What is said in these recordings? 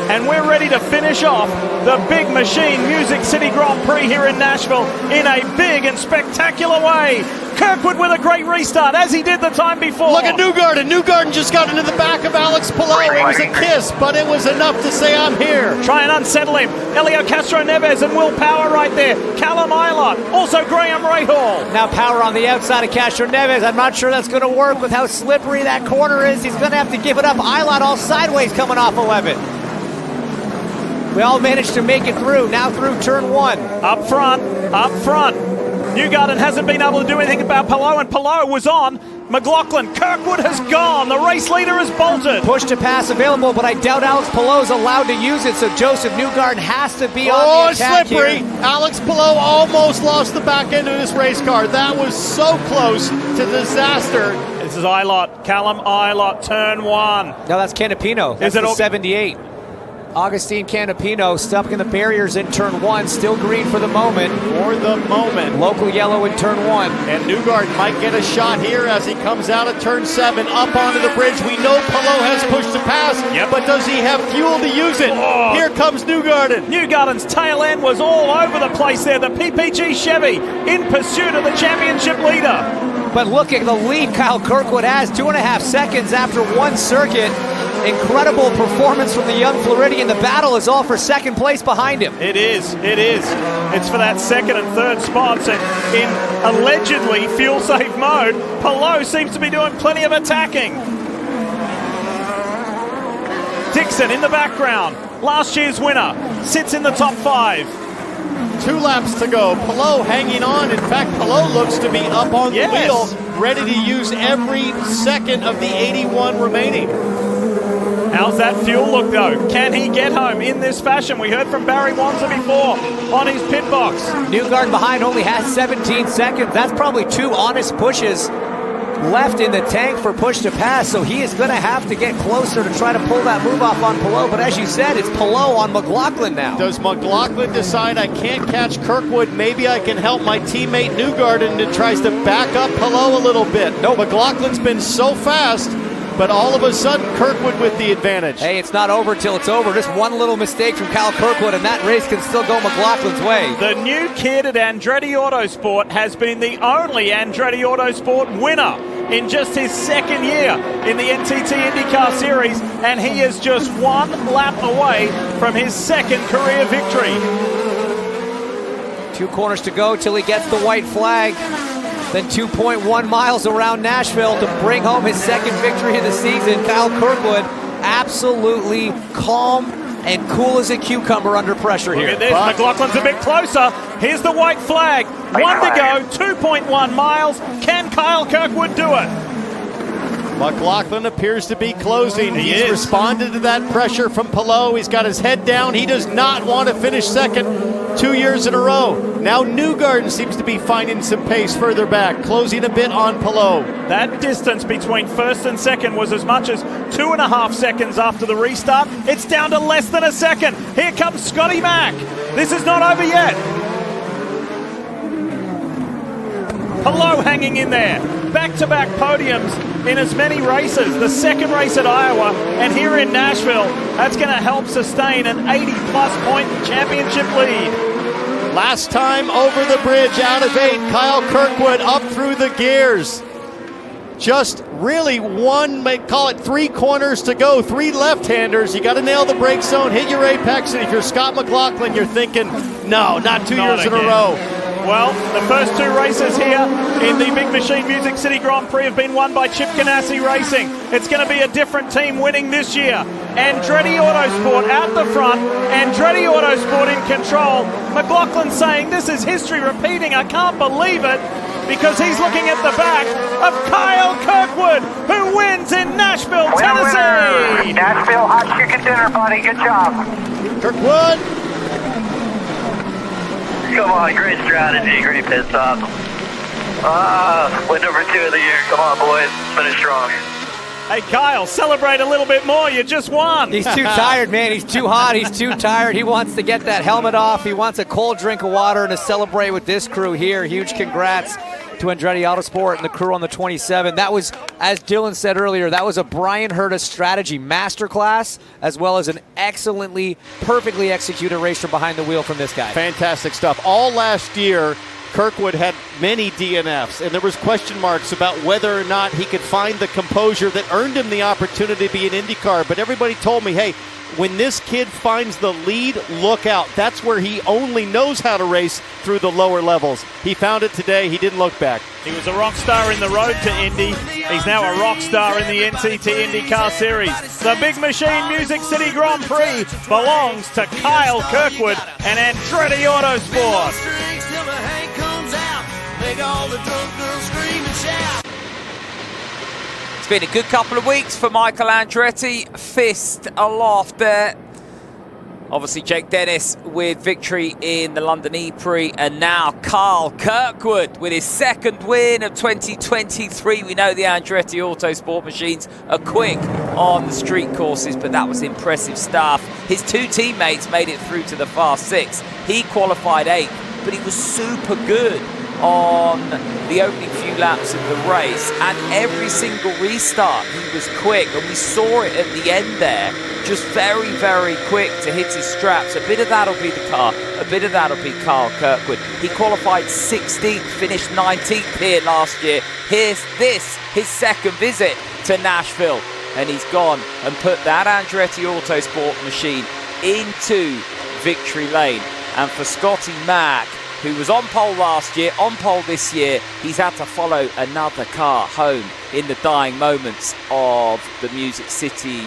and we're ready to finish off the Big Machine Music City Grand Prix here in Nashville in a big and spectacular way. Kirkwood with a great restart, as he did the time before. Look at Newgarden. Newgarden just got into the back of Alex Palou. It was a kiss, but it was enough to say, I'm here. Try and unsettle him. Elio Castro Neves and Will Power right there. Callum Eilert, also Graham Rahal. Now Power on the outside of Castro Neves. I'm not sure that's going to work with how slippery that corner is. He's going to have to give it up. Eilert all sideways coming off 11. We all managed to make it through. Now through turn 1. Up front. Newgarden hasn't been able to do anything about Palou, and Palou was on McLaughlin. Kirkwood has gone. The race leader has bolted. Push to pass available, but I doubt Alex Palou's allowed to use it, so Joseph Newgarden has to be on the attack slippery. here. Alex Palou almost lost the back end of this race car. That was so close to disaster. This is Eilert, Callum Eilert, turn 1. No, that's Canapino. That's the 78. Augustine Canapino stuck in the barriers in turn 1, still green for the moment. Local yellow in turn 1. And Newgarden might get a shot here as he comes out of turn 7 up onto the bridge. We know Palou has pushed to pass, but does he have fuel to use it? Oh. Here comes Newgarden. Newgarden's tail end was all over the place there. The PPG Chevy in pursuit of the championship leader. But look at the lead Kyle Kirkwood has, 2.5 seconds after one circuit. Incredible performance from the young Floridian. The battle is all for second place behind him. It is. It's for that second and third spots. And in allegedly fuel-safe mode, Palou seems to be doing plenty of attacking. Dixon in the background, last year's winner, sits in the top 5. 2 laps to go. Palou hanging on. In fact, Palou looks to be up on the wheel, ready to use every second of the 81 remaining. How's that fuel look, though? Can he get home in this fashion? We heard from Barry Wanza before on his pit box. Newgarden behind only has 17 seconds. That's probably 2 honest pushes left in the tank for push to pass, so he is going to have to get closer to try to pull that move off on Palou. But as you said, it's Palou on McLaughlin now. Does McLaughlin decide I can't catch Kirkwood? Maybe I can help my teammate Newgarden that tries to back up Palou a little bit. No, McLaughlin's been so fast, but all of a sudden, Kirkwood with the advantage. Hey, it's not over till it's over. Just one little mistake from Kyle Kirkwood, and that race can still go McLaughlin's way. The new kid at Andretti Autosport has been the only Andretti Autosport winner in just his second year in the NTT IndyCar Series, and he is just 1 lap away from his second career victory. 2 corners to go till he gets the white flag. Then 2.1 miles around Nashville to bring home his second victory of the season. Kyle Kirkwood absolutely calm and cool as a cucumber under pressure here. Look at this, McLaughlin's a bit closer. Here's the white flag. 1 to go, 2.1 miles. Can Kyle Kirkwood do it? McLaughlin appears to be closing. He's responded to that pressure from Palou. He's got his head down. He does not want to finish second 2 years in a row. Now Newgarden seems to be finding some pace further back, closing a bit on Palou. That distance between first and second was as much as 2.5 seconds after the restart. It's down to less than a second. Here comes Scotty Mack. This is not over yet. Palou hanging in there. Back-to-back podiums in as many races. The second race at Iowa, and here in Nashville, that's going to help sustain an 80-plus point championship lead. Last time over the bridge out of 8, Kyle Kirkwood up through the gears. Just really call it 3 corners to go, 3 left-handers. You got to nail the brake zone, hit your apex, and if you're Scott McLaughlin, you're thinking, no, not 2 years in a row. Well, the first 2 races here in the Big Machine Music City Grand Prix have been won by Chip Ganassi Racing. It's going to be a different team winning this year. Andretti Autosport out the front, Andretti Autosport in control. McLaughlin saying this is history repeating. I can't believe it, because he's looking at the back of Kyle Kirkwood, who wins in Nashville, Tennessee. Winner. Nashville hot chicken dinner, buddy. Good job. Kirkwood. Come on, great strategy, great pit stop. Win number 2 of the year. Come on, boys. Finish strong. Hey, Kyle, celebrate a little bit more. You just won. He's too tired, man. He's too hot. He's too tired. He wants to get that helmet off. He wants a cold drink of water and to celebrate with this crew here. Huge congrats to Andretti Autosport and the crew on the 27. That was, as Dylan said earlier, that was a Brian Herta strategy masterclass, as well as an excellently, perfectly executed race from behind the wheel from this guy. Fantastic stuff. All last year, Kirkwood had many DNFs, and there was question marks about whether or not he could find the composure that earned him the opportunity to be an IndyCar. But everybody told me, hey, when this kid finds the lead, look out. That's where he only knows how to race, through the lower levels. He found it today. He didn't look back. He was a rock star in the road to Indy. He's now a rock star in the NTT IndyCar Series. The Big Machine Music City Grand Prix belongs to Kyle Kirkwood and Andretti Autosport. It's been a good couple of weeks for Michael Andretti. Fist aloft there. Obviously Jake Dennis with victory in the London E-Prix, and now Kyle Kirkwood with his second win of 2023. We know the Andretti Autosport machines are quick on the street courses, but that was impressive stuff. His two teammates made it through to the Fast Six. He qualified 8th, but he was super good on the opening few laps of the race, and every single restart he was quick, and we saw it at the end there, just very, very quick to hit his straps. A bit of that'll be the car, a bit of that'll be Kyle Kirkwood. He qualified 16th, finished 19th here last year. Here's this, his second visit to Nashville, and he's gone and put that Andretti Autosport machine into victory lane. And for Scotty Mack, who was on pole last year, on pole this year, he's had to follow another car home in the dying moments of the Music City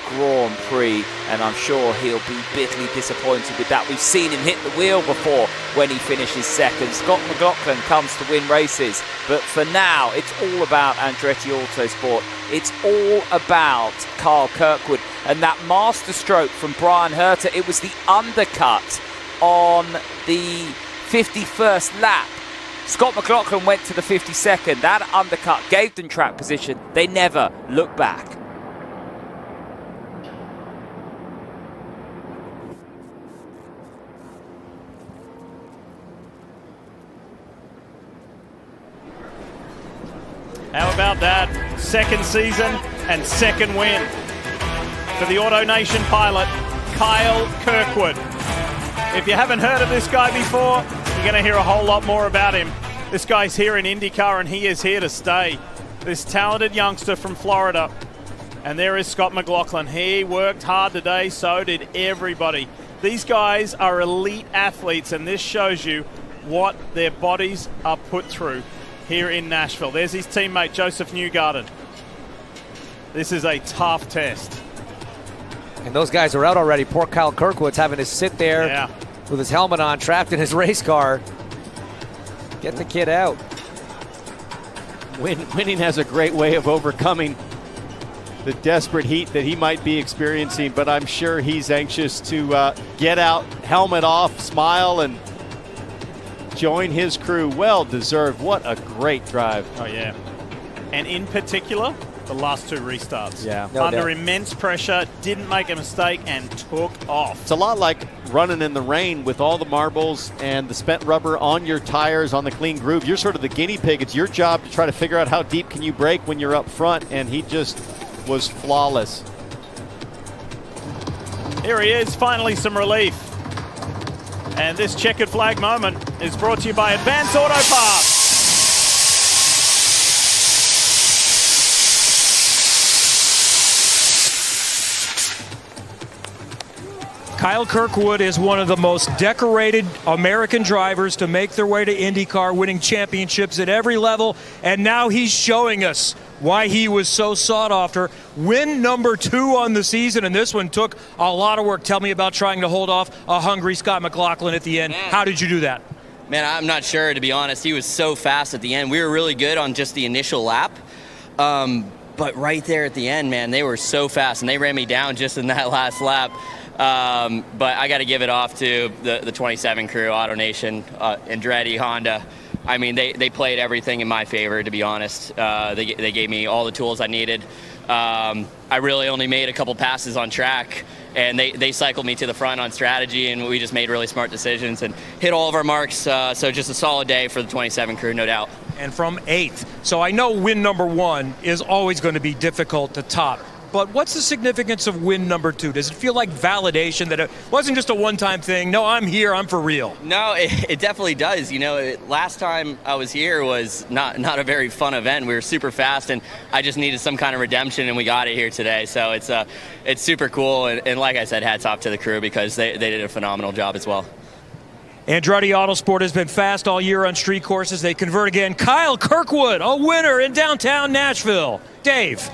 Grand Prix, and I'm sure he'll be bitterly disappointed with that. We've seen him hit the wheel before when he finishes second. Scott McLaughlin comes to win races, but for now, it's all about Andretti Autosport. It's all about Kyle Kirkwood, and that master stroke from Brian Herta, it was the undercut on the 51st lap. Scott McLaughlin went to the 52nd. That undercut gave them track position. They never looked back. How about that? Second season and second win for the Auto Nation pilot, Kyle Kirkwood. If you haven't heard of this guy before, you're going to hear a whole lot more about him. This guy's here in IndyCar, and he is here to stay. This talented youngster from Florida. And there is Scott McLaughlin. He worked hard today, so did everybody. These guys are elite athletes, and this shows you what their bodies are put through here in Nashville. There's his teammate, Joseph Newgarden. This is a tough test. And those guys are out already. Poor Kyle Kirkwood's having to sit there with his helmet on, trapped in his race car. Get the kid out. Winning has a great way of overcoming the desperate heat that he might be experiencing, but I'm sure he's anxious to get out, helmet off, smile, and join his crew. Well deserved. What a great drive. Oh, yeah. And in particular, the last two restarts. Yeah. Under immense pressure, didn't make a mistake, and took off. It's a lot like running in the rain with all the marbles and the spent rubber on your tires on the clean groove. You're sort of the guinea pig. It's your job to try to figure out how deep can you brake when you're up front, and he just was flawless. Here he is, finally some relief. And this checkered flag moment is brought to you by Advance Auto Parts. Kyle Kirkwood is one of the most decorated American drivers to make their way to IndyCar, winning championships at every level, and now he's showing us why he was so sought after. Win number 2 on the season, and this one took a lot of work. Tell me about trying to hold off a hungry Scott McLaughlin at the end. Man. How did you do that? Man, I'm not sure, to be honest. He was so fast at the end. We were really good on just the initial lap. But right there at the end, man, they were so fast, and they ran me down just in that last lap. But I got to give it off to the 27 crew, Auto Nation, Andretti, Honda. I mean, they played everything in my favor, to be honest. They gave me all the tools I needed. I really only made a couple passes on track, and they cycled me to the front on strategy, and we just made really smart decisions and hit all of our marks. So just a solid day for the 27 crew, no doubt. and from 8th. So I know win number 1 is always going to be difficult to top. But what's the significance of win number 2? Does it feel like validation that it wasn't just a one-time thing? No, I'm here, I'm for real. No, it definitely does. You know, last time I was here was not a very fun event. We were super fast, and I just needed some kind of redemption, and we got it here today. So it's super cool, and like I said, hats off to the crew because they did a phenomenal job as well. Andretti Autosport has been fast all year on street courses. They convert again. Kyle Kirkwood, a winner in downtown Nashville. Dave.